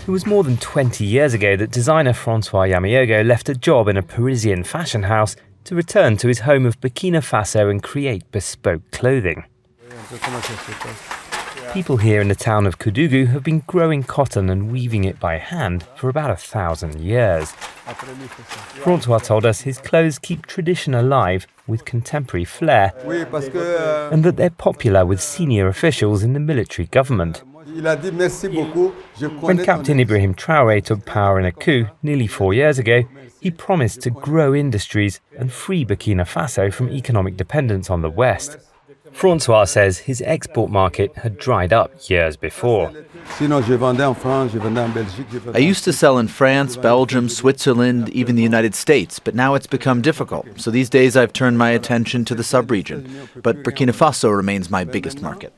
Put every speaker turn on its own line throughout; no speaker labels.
It was more than 20 years ago that designer Francois Yamiogo left a job in a Parisian fashion house to return to his home of Burkina Faso and create bespoke clothing. People here in the town of Koudougou have been growing cotton and weaving it by hand for about 1,000 years. Francois told us his clothes keep tradition alive with contemporary flair, and that they're popular with senior officials in the military government. When Captain Ibrahim Traore took power in a coup nearly 4 years ago, he promised to grow industries and free Burkina Faso from economic dependence on the West. Francois says his export market had dried up years before.
I used to sell in France, Belgium, Switzerland, even the United States, but now it's become difficult. So these days I've turned my attention to the sub-region. But Burkina Faso remains my biggest market.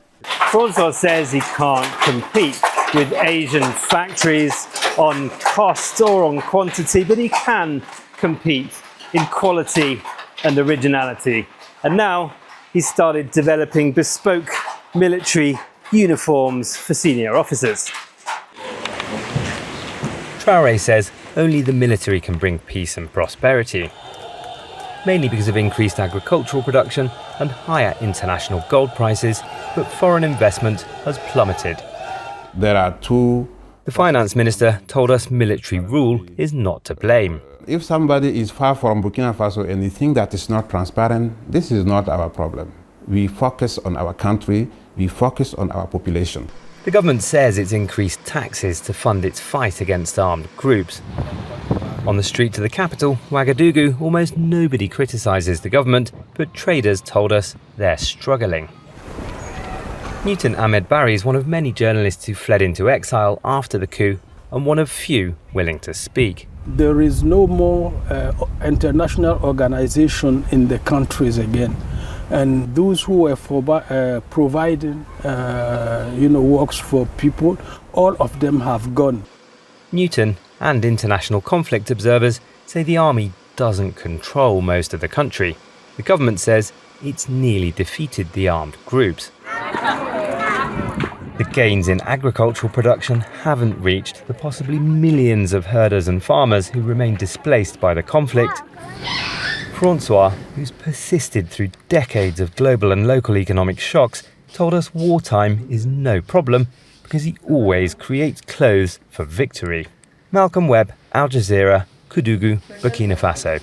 Francois says he can't compete with Asian factories on cost or on quantity, but he can compete in quality and originality. And now he's started developing bespoke military uniforms for senior officers.
Traore says only the military can bring peace and prosperity, mainly because of increased agricultural production and higher international gold prices, but foreign investment has plummeted. The finance minister told us military rule is not to blame.
If somebody is far from Burkina Faso and they think that it's not transparent, this is not our problem. We focus on our country, we focus on our population.
The government says it's increased taxes to fund its fight against armed groups. On the street to the capital, Ouagadougou, almost nobody criticises the government, but traders told us they're struggling. Newton Ahmed Barry is one of many journalists who fled into exile after the coup and one of few willing to speak.
There is no more international organization in the countries again. And those who were providing works for people, all of them have gone.
Newton and international conflict observers say the army doesn't control most of the country. The government says it's nearly defeated the armed groups. The gains in agricultural production haven't reached the possibly millions of herders and farmers who remain displaced by the conflict. Francois, who's persisted through decades of global and local economic shocks, told us wartime is no problem because he always creates clothes for victory. Webb, Jazeera, Koudougou, Burkina Faso.